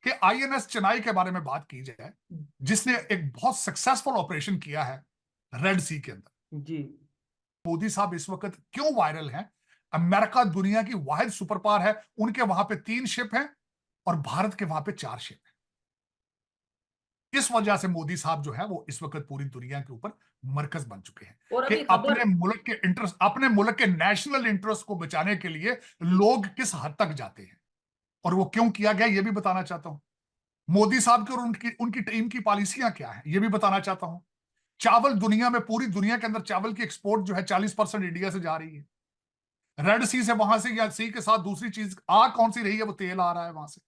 कि आईएनएस चेन्नई के बारे में बात की जाए, जिसने एक बहुत सक्सेसफुल ऑपरेशन किया है रेड सी के अंदर। जी। मोदी साहब इस वक्त क्यों वायरल हैं? अमेरिका दुनिया की वाहिद सुपर पावर है, उनके वहां पे 3 शिप हैं और भारत के वहां पे 4 शिप हैं। इस वजह से मोदी साहब जो है वो इस वक्त पूरी दुनिया के ऊपर मरकज बन चुके हैं और कि अभी खबर अपने मुल्क के नेशनल इंटरेस्ट को बचाने के लिए लोग किस हद तक जाते हैं और वो क्यों किया गया, ये भी बताना चाहता हूं। मोदी साहब की और उनकी उनकी टीम की पॉलिसियां क्या है, ये भी बताना चाहता हूं। चावल दुनिया में, पूरी दुनिया के अंदर चावल की एक्सपोर्ट जो है 40% इंडिया से जा रही है। रेड सी से, वहां से, या सी के साथ दूसरी चीज आ कौन सी रही है, वो तेल आ रहा है वहां से।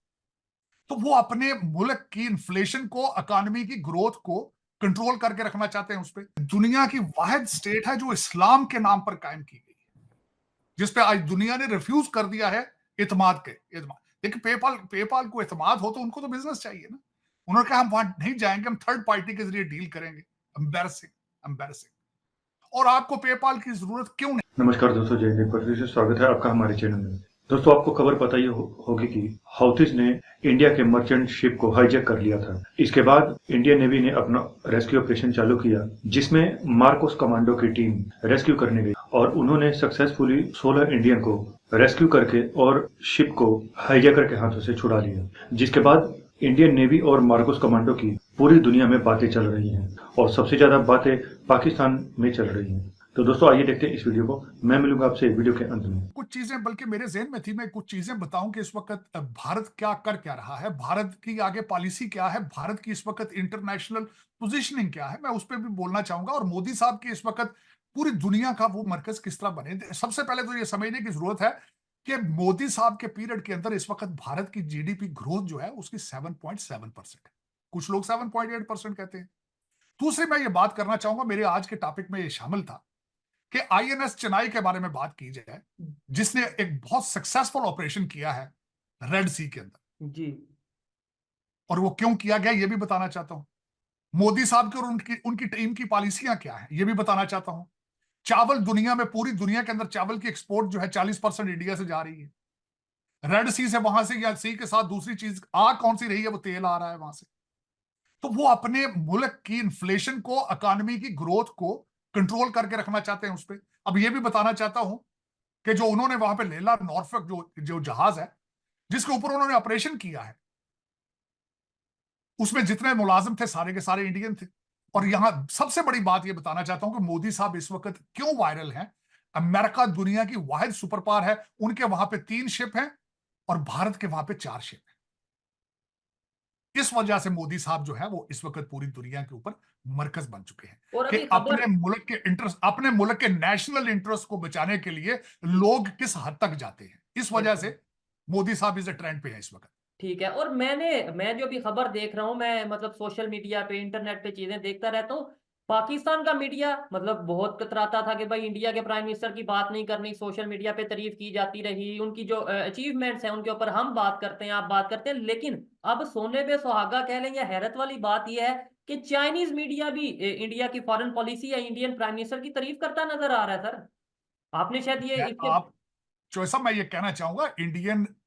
तो वो अपने मुल्क की इन्फ्लेशन को, इकोनॉमी की ग्रोथ को कंट्रोल करके रखना चाहते हैं। उस पर दुनिया की वाहिद स्टेट है जो इस्लाम के नाम पर कायम की गई है, जिसपे आज दुनिया ने रिफ्यूज कर दिया है इतमाद। देखिए, पेपाल पेपाल को इतमाद हो तो उनको तो बिजनेस चाहिए ना। उन्होंने कहा हम वहां नहीं जाएंगे, हम थर्ड पार्टी के जरिए डील करेंगे। Embarrassing, embarrassing. और आपको पेपाल की जरूरत क्यों नहीं? नमस्कार दोस्तों, जय हिंद। फिर से स्वागत है आपका हमारे चैनल में। दोस्तों, आपको खबर पता ही होगी कि हाउथीज ने इंडिया के मर्चेंट शिप को हाईजैक कर लिया था। इसके बाद इंडियन नेवी ने अपना रेस्क्यू ऑपरेशन चालू किया, जिसमें मार्कोस कमांडो की टीम रेस्क्यू करने गई और उन्होंने सक्सेसफुली 16 इंडियन को रेस्क्यू करके और शिप को हाईजैकर के हाथों से छुड़ा लिया। जिसके बाद इंडियन नेवी और मार्कोस कमांडो की पूरी दुनिया में बातें चल रही हैं और सबसे ज्यादा बातें पाकिस्तान में चल रही हैं। तो दोस्तों, आइए देखते हैं इस वीडियो को। मैं मिलूंगा आपसे वीडियो के अंत में। कुछ चीजें बल्कि मेरे ज़हन में थी, मैं कुछ चीजें बताऊं कि इस वक्त भारत क्या रहा है, भारत की आगे पॉलिसी क्या है, भारत की इस वक्त इंटरनेशनल पोजीशनिंग क्या है, मैं उस पर भी बोलना चाहूंगा। और मोदी साहब की इस वक्त पूरी दुनिया का वो मरकज किस तरह बने। सबसे पहले तो ये समझने की जरूरत है कि मोदी साहब के पीरियड के अंदर इस वक्त भारत की जीडीपी ग्रोथ जो है उसकी 7.7% है। कुछ लोग 7.8% कहते हैं। दूसरी मैं ये बात करना चाहूंगा, मेरे आज के टॉपिक में ये शामिल था कि आईएनएस चेन्नई के बारे में बात की जाए, जिसने एक बहुत सक्सेसफुल ऑपरेशन किया है रेड सी के अंदर। जी। और वो क्यों किया गया, ये भी बताना चाहता हूं। मोदी साहब की और उनकी उनकी टीम की पॉलिसियां क्या है, ये भी बताना चाहता हूं। चावल दुनिया में, पूरी दुनिया के अंदर चावल की एक्सपोर्ट जो है 40% इंडिया से जा रही है। रेड सी से, वहां से, या सी के साथ दूसरी चीज आ कौन सी रही है, वो तेल आ रहा है वहां से। तो वो अपने मुल्क की इन्फ्लेशन को, इकोनॉमी की ग्रोथ को कंट्रोल करके रखना चाहते हैं उस पर। अब ये भी बताना चाहता हूं कि जो उन्होंने वहां पे लेला नॉर्फॉक जो जो जहाज है जिसके ऊपर उन्होंने ऑपरेशन किया है, उसमें जितने मुलाजिम थे सारे के सारे इंडियन थे। और यहां सबसे बड़ी बात यह बताना चाहता हूं कि मोदी साहब इस वक्त क्यों वायरल हैं। अमेरिका दुनिया की वाहिद सुपर पावर है, उनके वहां पे 3 शिप हैं और भारत के वहां पे 4 शिप हैं। इस वजह से मोदी साहब जो है वो इस वक्त पूरी दुनिया के ऊपर मरकज बन चुके हैं और कि अभी खबर अपने मुल्क के नेशनल इंटरेस्ट को बचाने के लिए लोग किस हद तक जाते हैं। इस वजह बिल्कुल से मोदी साहब इस ट्रेंड पे है इस वक्त। ठीक है। और मैं जो अभी खबर देख रहा हूँ, मैं मतलब सोशल मीडिया पे, इंटरनेट पे चीजें देखता रहता हूँ। पाकिस्तान का मीडिया मतलब बहुत कतराता था कि भाई इंडिया के प्राइम मिनिस्टर की बात नहीं करनी, सोशल मीडिया पे तारीफ की जाती रही, उनकी जो अचीवमेंट्स हैं उनके ऊपर हम बात करते हैं, आप बात करते हैं। लेकिन अब सोने पे सुहागा कह लें या हैरत वाली बात यह है कि चाइनीज मीडिया भी इंडिया की फॉरेन पॉलिसी या इंडियन प्राइम मिनिस्टर की तारीफ करता नजर आ रहा है सर। आपने शायद ये मैं इसके आप चौसा मैं ये कहना चाहूंगा,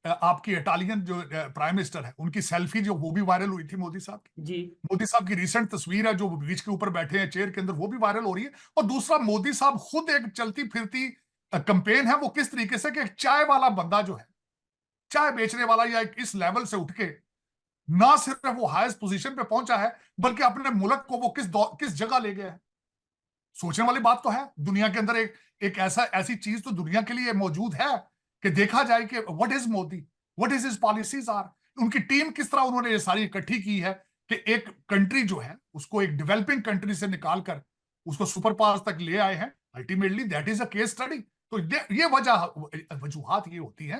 आपकी इटालियन जो प्राइम मिनिस्टर है, उनकी सेल्फी जो वो भी वायरल हुई थी मोदी साहब की। जी मोदी साहब की रिसेंट तस्वीर है जो बीच के ऊपर बैठे हैं चेयर के अंदर, वो भी वायरल हो रही है। और दूसरा, मोदी साहब खुद एक चलती फिरती कंपेन है। वो किस तरीके से कि एक चाय वाला बंदा जो है, चाय बेचने वाला, या एक इस लेवल से उठ के ना सिर्फ वो हाईएस्ट पोजीशन पे पहुंचा है, बल्कि अपने मुल्क को वो किस जगह ले गया है। सोचने वाली बात तो है। दुनिया के अंदर एक ऐसी चीज तो दुनिया के लिए मौजूद है कि देखा जाए कि what is Modi, what is his policies are. उनकी टीम किस तरह उन्होंने ये सारी इकट्ठी की है कि एक कंट्री जो है उसको एक डेवलपिंग कंट्री से निकालकर उसको सुपर पावर तक ले आए हैं। Ultimately that is a case study. तो ये वजूहात ये होती है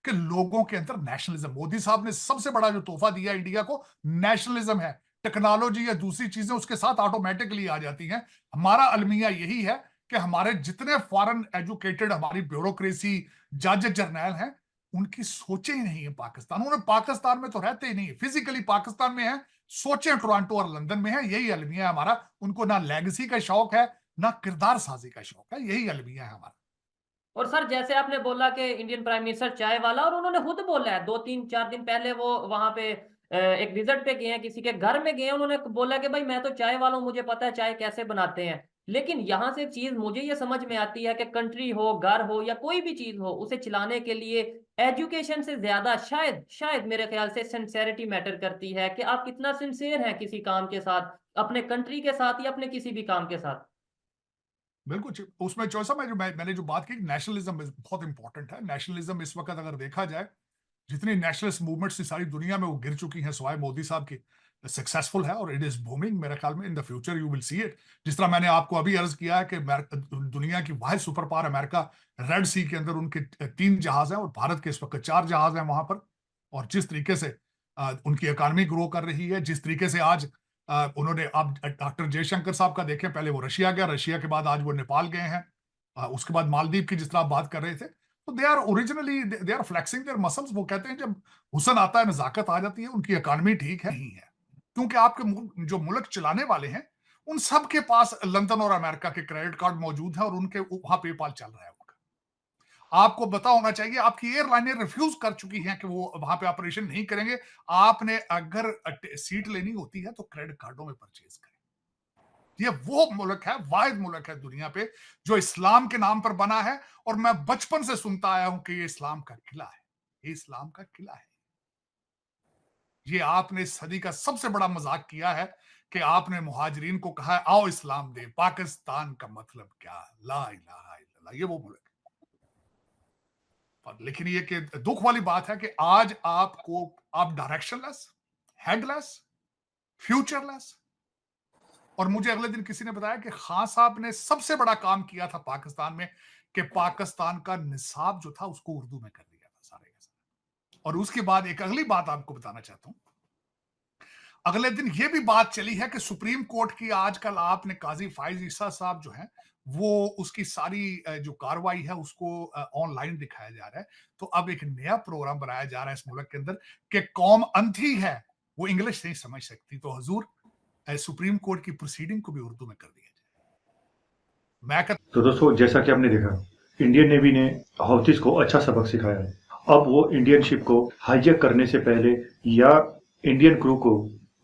कि लोगों के अंदर नेशनलिज्म, मोदी साहब ने सबसे बड़ा जो तोहफा दिया इंडिया को, नेशनलिज्म है। टेक्नोलॉजी या दूसरी चीजें उसके साथ ऑटोमेटिकली आ जाती हैं। हमारा अलमिया यही है कि हमारे जितने फॉरेन एजुकेटेड हमारी ब्यूरोक्रेसी, जज जर्नैल हैं, उनकी सोचे ही नहीं है पाकिस्तान। उन्हें पाकिस्तान में तो रहते ही नहीं, फिजिकली पाकिस्तान में है, सोचे टोरंटो और लंदन में है। यही अलमिया है हमारा। उनको ना लेगेसी का शौक है, ना किरदार साजी का शौक है। यही अलमिया है हमारा। और सर, जैसे आपने बोला कि इंडियन प्राइम मिनिस्टर चाय वाला, और उन्होंने खुद बोला है 2-3-4 दिन पहले वो वहां पे एक विजिट पे गए हैं, किसी के घर में गए हैं, उन्होंने बोला कि भाई मैं तो चाय वाला हूं, मुझे पता है चाय कैसे बनाते हैं। लेकिन यहाँ से चीज मुझे ये समझ में आती है कि कंट्री हो, घर हो या कोई भी चीज हो, उसे चलाने के लिए एजुकेशन से ज्यादा शायद शायद मेरे ख्याल से सिंसेरिटी मैटर करती है, कि आप कितना सिंसियर हैं किसी काम के साथ, अपने कंट्री के साथ या अपने किसी भी काम के साथ। बिल्कुल उसमें चौसा मैंने जो बात की, नेशनलिज्म बहुत इंपॉर्टेंट है। नेशनलिज्म इस वक्त अगर देखा जाए, जितनी नेशनलिस्ट मूवमेंट्स सारी दुनिया में वो गिर चुकी हैं सिवाय मोदी साहब की, सक्सेसफुल है और इट इज बूमिंग। मेरे ख्याल में in the future you will see it. जिस तरह मैंने आपको अभी अर्ज किया है कि दुनिया की वाहिद सुपर पावर अमेरिका, रेड सी के अंदर उनके 3 जहाज हैं और भारत के इस वक्त 4 जहाज हैं वहां पर। और जिस तरीके से उनकी इकॉनमी ग्रो कर रही है, जिस तरीके से आज उन्होंने, आप डॉक्टर जयशंकर साहब का देखें, पहले वो रशिया गया, रशिया के बाद आज वो नेपाल गए हैं, उसके बाद मालदीव की जिस तरह आप बात कर रहे थे। तो they are originally they are flexing their muscles. वो कहते हैं जब हुसन आता है, नजाकत आ जाती है, उनकी इकॉनमी ठीक है नहीं है, क्योंकि आपके जो मुल्क चलाने वाले हैं उन सब के पास लंदन और अमेरिका के क्रेडिट कार्ड मौजूद है और उनके वहां पेपाल चल रहा है उनका। आपको पता होना चाहिए, आपकी एयरलाइनें रिफ्यूज कर चुकी हैं कि वो वहां पे ऑपरेशन नहीं करेंगे। आपने अगर सीट लेनी होती है तो क्रेडिट कार्डों में परचेज करें। ये वो मुल्क है, वाहिद मुल्क है दुनिया पे जो इस्लाम के नाम पर बना है। और मैं बचपन से सुनता आया हूं कि ये इस्लाम का किला है, ये इस्लाम का किला है। ये आपने सदी का सबसे बड़ा मजाक किया है कि आपने मुहाजिरीन को कहा है आओ इस्लाम दे, पाकिस्तान का मतलब क्या, ला इलाहा इल्लल्लाह। ये वो मुल्क है। लेकिन ये कि दुख वाली बात है कि आज आप डायरेक्शनलेस, हेडलेस, फ्यूचरलेस। और मुझे अगले दिन किसी ने बताया कि खान साहब ने सबसे बड़ा काम किया था पाकिस्तान में, कि पाकिस्तान का निसाब जो था उसको उर्दू में कर दिया था सारे का सारा। और उसके बाद एक अगली बात आपको बताना चाहता हूं, अगले दिन ये भी बात चली है कि सुप्रीम कोर्ट की आजकल आपने काजी फाइज ईसा साहब जो हैं, वो उसकी सारी जो कार्रवाई है उसको ऑनलाइन दिखाया जा रहा है। तो अब एक नया प्रोग्राम बनाया जा रहा है इस मुल्क के अंदर कि कौम अंधी है, वो इंग्लिश नहीं समझ सकती, तो हुजूर सुप्रीम कोर्ट की प्रोसीडिंग को भी उर्दू में कर दिया जाए। तो दोस्तों, जैसा कि आपने देखा, इंडियन नेवी ने हौथीज को अच्छा सबक सिखाया है। अब वो इंडियन शिप को हाईजैक करने से पहले या इंडियन क्रू को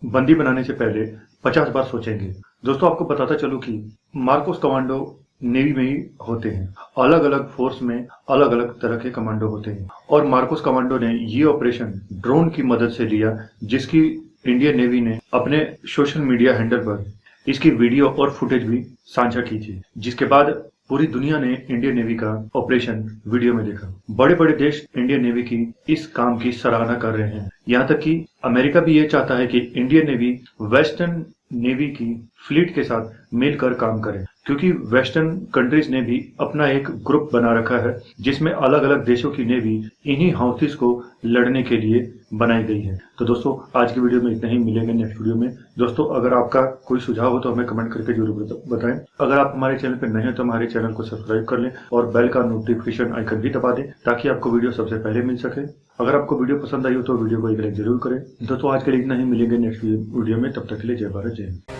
बंदी बनाने से पहले 50 बार सोचेंगे। दोस्तों, आपको बताता चलूं कि मार्कोस कमांडो नेवी में ही होते हैं। अलग अलग फोर्स में अलग अलग तरह के कमांडो होते हैं और मार्कोस कमांडो ने ये ऑपरेशन ड्रोन की मदद से लिया, जिसकी इंडियन नेवी ने अपने सोशल मीडिया हैंडल पर इसकी वीडियो और फुटेज भी साझा की थी, जिसके बाद पूरी दुनिया ने इंडियन नेवी का ऑपरेशन वीडियो में देखा। बड़े बड़े देश इंडियन नेवी की इस काम की सराहना कर रहे हैं। यहाँ तक कि अमेरिका भी ये चाहता है कि इंडियन नेवी वेस्टर्न नेवी की फ्लीट के साथ मिलकर काम करे, क्योंकि वेस्टर्न कंट्रीज ने भी अपना एक ग्रुप बना रखा है जिसमें अलग अलग देशों की नेवी इन्हीं हाउथीज को लड़ने के लिए बनाई गई है। तो दोस्तों, आज की वीडियो में इतना ही, मिलेंगे नेक्स्ट वीडियो में। दोस्तों, अगर आपका कोई सुझाव हो तो हमें कमेंट करके जरूर बताएं। अगर आप हमारे चैनल पर नए हैं तो हमारे चैनल को सब्सक्राइब कर लें और बेल का नोटिफिकेशन आइकन भी दबा दें, ताकि आपको वीडियो सबसे पहले मिल सके। अगर आपको वीडियो पसंद आई हो तो वीडियो को एक लाइक जरूर करें। दोस्तों, आज के लिए इतना ही, मिलेंगे नेक्स्ट वीडियो में। तब तक के लिए जय भारत, जय हिंद।